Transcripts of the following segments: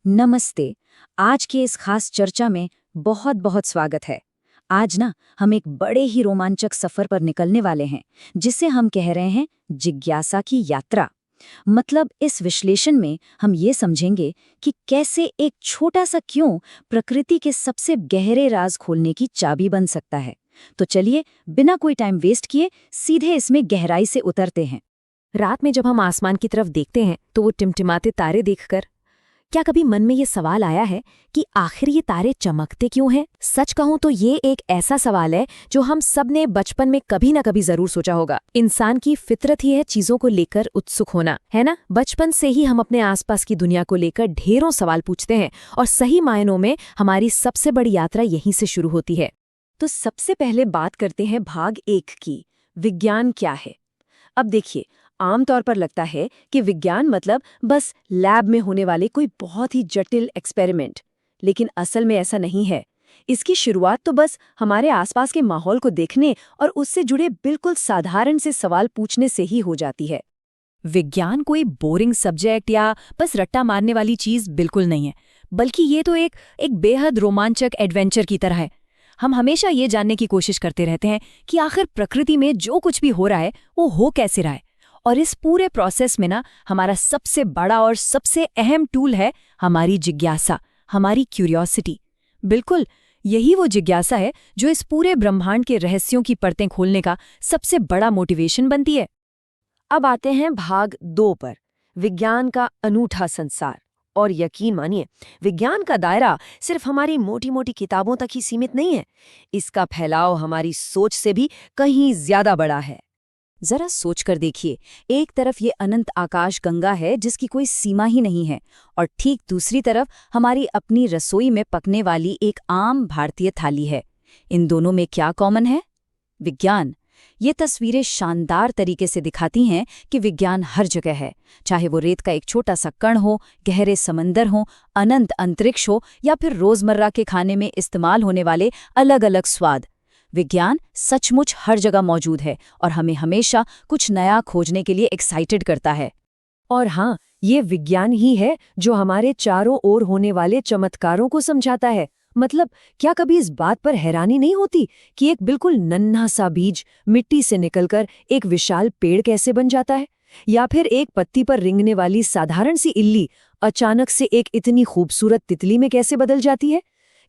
नमस्ते। आज के इस खास चर्चा में बहुत बहुत स्वागत है। आज ना हम एक बड़े ही रोमांचक सफर पर निकलने वाले हैं, जिसे हम कह रहे हैं जिज्ञासा की यात्रा। मतलब इस विश्लेषण में हम ये समझेंगे कि कैसे एक छोटा सा क्यों प्रकृति के सबसे गहरे राज खोलने की चाबी बन सकता है। तो चलिए बिना कोई टाइम वेस्ट किए सीधे इसमें गहराई से उतरते हैं। रात में जब हम आसमान की तरफ देखते हैं तो वो टिमटिमाते तारे देखकर क्या कभी मन में ये सवाल आया है कि आखिर ये तारे चमकते क्यों हैं? सच कहूं तो ये एक ऐसा सवाल है जो हम सब ने बचपन में कभी न कभी जरूर सोचा होगा। इंसान की फितरत ही है चीजों को लेकर उत्सुक होना, है ना? बचपन से ही हम अपने आसपास की दुनिया को लेकर ढेरों सवाल पूछते हैं और सही मायनों में हमारी सबसे बड़ी यात्रा यहीं से शुरू होती है। तो सबसे पहले बात करते हैं भाग 1 की, विज्ञान क्या है। अब देखिए, आमतौर पर लगता है कि विज्ञान मतलब बस लैब में होने वाले कोई बहुत ही जटिल एक्सपेरिमेंट, लेकिन असल में ऐसा नहीं है। इसकी शुरुआत तो बस हमारे आसपास के माहौल को देखने और उससे जुड़े बिल्कुल साधारण से सवाल पूछने से ही हो जाती है। विज्ञान कोई बोरिंग सब्जेक्ट या बस रट्टा मारने वाली चीज बिल्कुल नहीं है, बल्कि ये तो एक बेहद रोमांचक एडवेंचर की तरह है। हम हमेशा ये जानने की कोशिश करते रहते हैं कि आखिर प्रकृति में जो कुछ भी हो रहा है वो हो कैसे रहा है। और इस पूरे प्रोसेस में ना हमारा सबसे बड़ा और सबसे अहम टूल है हमारी जिज्ञासा, हमारी क्यूरियोसिटी। बिल्कुल यही वो जिज्ञासा है जो इस पूरे ब्रह्मांड के रहस्यों की परतें खोलने का सबसे बड़ा मोटिवेशन बनती है। अब आते हैं भाग 2 पर, विज्ञान का अनूठा संसार। और यकीन मानिए, विज्ञान का दायरा सिर्फ हमारी मोटी मोटी किताबों तक ही सीमित नहीं है। इसका फैलाव हमारी सोच से भी कहीं ज्यादा बड़ा है। जरा सोच कर देखिए, एक तरफ ये अनंत आकाश गंगा है जिसकी कोई सीमा ही नहीं है, और ठीक दूसरी तरफ हमारी अपनी रसोई में पकने वाली एक आम भारतीय थाली है। इन दोनों में क्या कॉमन है? विज्ञान। ये तस्वीरें शानदार तरीके से दिखाती हैं कि विज्ञान हर जगह है, चाहे वो रेत का एक छोटा सा कण हो, गहरे समंदर हो, अनंत अंतरिक्ष हो, या फिर रोजमर्रा के खाने में इस्तेमाल होने वाले अलग अलग स्वाद। विज्ञान सचमुच हर जगह मौजूद है और हमें हमेशा कुछ नया खोजने के लिए एक्साइटेड करता है। और हाँ, ये विज्ञान ही है जो हमारे चारों ओर होने वाले चमत्कारों को समझाता है। मतलब क्या कभी इस बात पर हैरानी नहीं होती कि एक बिल्कुल नन्हा सा बीज मिट्टी से निकलकर एक विशाल पेड़ कैसे बन जाता है? या फिर एक पत्ती पर रेंगने वाली साधारण सी इल्ली अचानक से एक इतनी खूबसूरत तितली में कैसे बदल जाती है?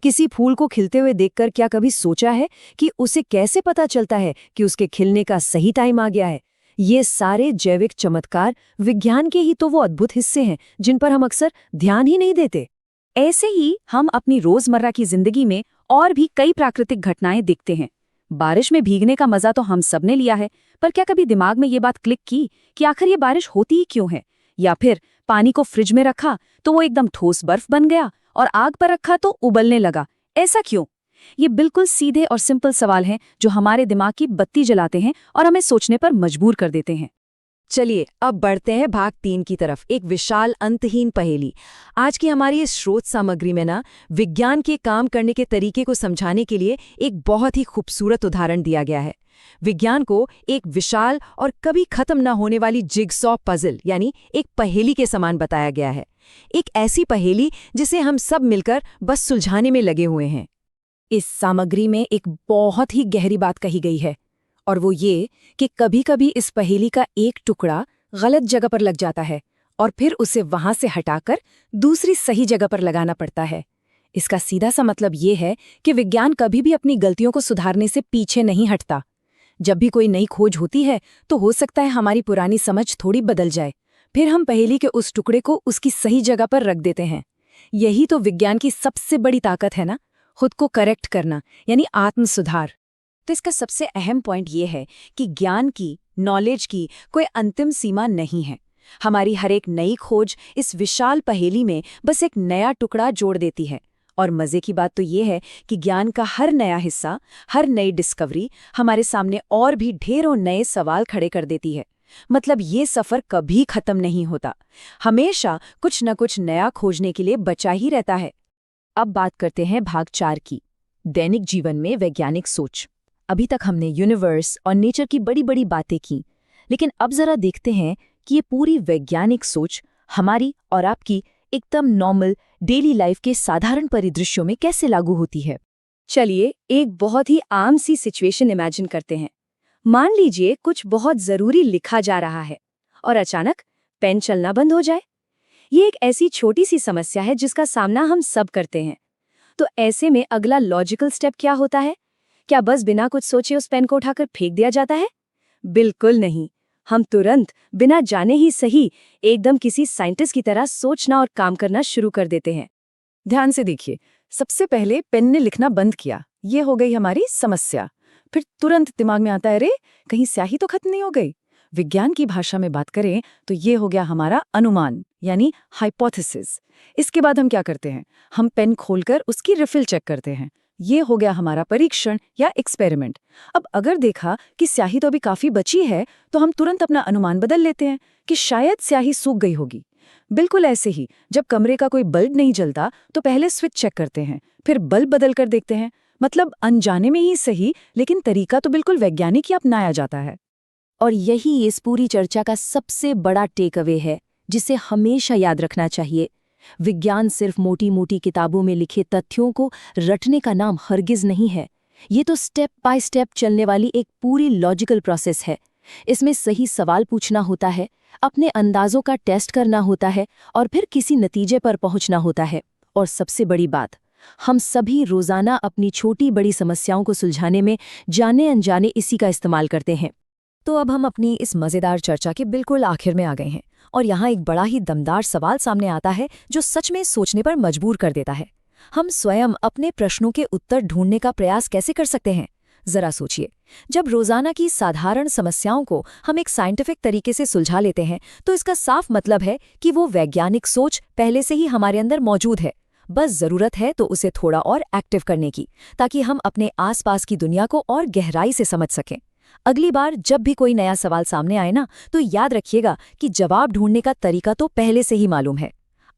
किसी फूल को खिलते हुए देखकर क्या कभी सोचा है कि उसे कैसे पता चलता है कि उसके खिलने का सही टाइम आ गया है? ये सारे जैविक चमत्कार विज्ञान के ही तो वो अद्भुत हिस्से हैं जिन पर हम अक्सर ध्यान ही नहीं देते। ऐसे ही हम अपनी रोजमर्रा की जिंदगी में और भी कई प्राकृतिक घटनाएं देखते हैं। बारिश में भीगने का मजा तो हम सब ने लिया है, पर क्या कभी दिमाग में ये बात क्लिक की कि आखिर ये बारिश होती ही क्यों है? या फिर पानी को फ्रिज में रखा तो वो एकदम ठोस बर्फ बन गया, और आग पर रखा तो उबलने लगा, ऐसा क्यों? ये बिल्कुल सीधे और सिंपल सवाल हैं जो हमारे दिमाग की बत्ती जलाते हैं और हमें सोचने पर मजबूर कर देते हैं। चलिए अब बढ़ते हैं भाग 3 की तरफ, एक विशाल अंतहीन पहेली। आज की हमारी इस स्रोत सामग्री में ना विज्ञान के काम करने के तरीके को समझाने के लिए एक बहुत ही खूबसूरत उदाहरण दिया गया है। विज्ञान को एक विशाल और कभी खत्म न होने वाली जिगसॉ पजल यानी एक पहेली के समान बताया गया है। एक ऐसी पहेली जिसे हम सब मिलकर बस सुलझाने में लगे हुए हैं। इस सामग्री में एक बहुत ही गहरी बात कही गई है, और वो ये कि कभी-कभी इस पहेली का एक टुकड़ा गलत जगह पर लग जाता है और फिर उसे वहां से हटाकर दूसरी सही जगह पर लगाना पड़ता है। इसका सीधा सा मतलब ये है कि विज्ञान कभी भी अपनी गलतियों को सुधारने से पीछे नहीं हटता। जब भी कोई नई खोज होती है तो हो सकता है हमारी पुरानी समझ थोड़ी बदल जाए, फिर हम पहेली के उस टुकड़े को उसकी सही जगह पर रख देते हैं। यही तो विज्ञान की सबसे बड़ी ताकत है ना, खुद को करेक्ट करना, यानी आत्म सुधार। तो इसका सबसे अहम पॉइंट ये है कि ज्ञान की, नॉलेज की कोई अंतिम सीमा नहीं है। हमारी हर एक नई खोज इस विशाल पहेली में बस एक नया टुकड़ा जोड़ देती है। और मजे की बात तो ये है कि ज्ञान का हर नया हिस्सा, हर नई डिस्कवरी हमारे सामने और भी ढेरों नए सवाल खड़े कर देती है। मतलब ये सफर कभी खत्म नहीं होता, हमेशा कुछ न कुछ नया खोजने के लिए बचा ही रहता है। अब बात करते हैं भाग 4 की, दैनिक जीवन में वैज्ञानिक सोच। अभी तक हमने यूनिवर्स और नेचर की बड़ी बड़ी बातें की, लेकिन अब जरा देखते हैं कि ये पूरी वैज्ञानिक सोच हमारी और आपकी एकदम नॉर्मल डेली लाइफ के साधारण परिदृश्यों में कैसे लागू होती है। चलिए एक बहुत ही आम सी सिचुएशन इमेजिन करते हैं। मान लीजिए कुछ बहुत जरूरी लिखा जा रहा है और अचानक पेन चलना बंद हो जाए। ये एक ऐसी छोटी सी समस्या है जिसका सामना हम सब करते हैं। तो ऐसे में अगला लॉजिकल स्टेप क्या होता है? क्या बस बिना कुछ सोचे उस पेन को उठाकर फेंक दिया जाता है? बिल्कुल नहीं। हम तुरंत बिना जाने ही सही एकदम किसी साइंटिस्ट की तरह सोचना और काम करना शुरू कर देते हैं। ध्यान से देखिए, सबसे पहले पेन ने लिखना बंद किया, ये हो गई हमारी समस्या। फिर तुरंत दिमाग में आता है, अरे कहीं स्याही तो खत्म नहीं हो गई। विज्ञान की भाषा में बात करें तो ये हो गया हमारा अनुमान, यानी हाइपोथेसिस। इसके बाद हम क्या करते हैं? हम पेन खोलकर उसकी रिफिल चेक करते हैं। ये हो गया हमारा परीक्षण या एक्सपेरिमेंट। अब अगर देखा कि स्याही तो अभी काफी बची है, तो हम तुरंत अपना अनुमान बदल लेते हैं कि शायद स्याही सूख गई होगी। बिल्कुल ऐसे ही जब कमरे का कोई बल्ब नहीं जलता तो पहले स्विच चेक करते हैं, फिर बल्ब बदल कर देखते हैं। मतलब अनजाने में ही सही, लेकिन तरीका तो बिल्कुल वैज्ञानिक ही अपनाया जाता है। और यही इस पूरी चर्चा का सबसे बड़ा टेक अवे है, जिसे हमेशा याद रखना चाहिए। विज्ञान सिर्फ मोटी मोटी किताबों में लिखे तथ्यों को रटने का नाम हरगिज नहीं है। ये तो स्टेप बाय स्टेप चलने वाली एक पूरी लॉजिकल प्रोसेस है। इसमें सही सवाल पूछना होता है, अपने अंदाजों का टेस्ट करना होता है और फिर किसी नतीजे पर पहुंचना होता है। और सबसे बड़ी बात, हम सभी रोजाना अपनी छोटी बड़ी समस्याओं को सुलझाने में जाने अनजाने इसी का इस्तेमाल करते हैं। तो अब हम अपनी इस मज़ेदार चर्चा के बिल्कुल आखिर में आ गए हैं और यहाँ एक बड़ा ही दमदार सवाल सामने आता है जो सच में सोचने पर मजबूर कर देता है। हम स्वयं अपने प्रश्नों के उत्तर ढूंढने का प्रयास कैसे कर सकते हैं? जरा सोचिए, जब रोजाना की साधारण समस्याओं को हम एक साइंटिफिक तरीके से सुलझा लेते हैं तो इसका साफ मतलब है कि वो वैज्ञानिक सोच पहले से ही हमारे अंदर मौजूद है। बस जरूरत है तो उसे थोड़ा और एक्टिव करने की, ताकि हम अपने आसपास की दुनिया को और गहराई से समझ सकें। अगली बार जब भी कोई नया सवाल सामने आए ना, तो याद रखिएगा कि जवाब ढूंढने का तरीका तो पहले से ही मालूम है।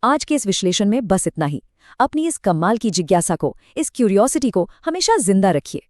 आज के इस विश्लेषण में बस इतना ही। अपनी इस कमाल की जिज्ञासा को, इस क्यूरियोसिटी को हमेशा जिंदा रखिए।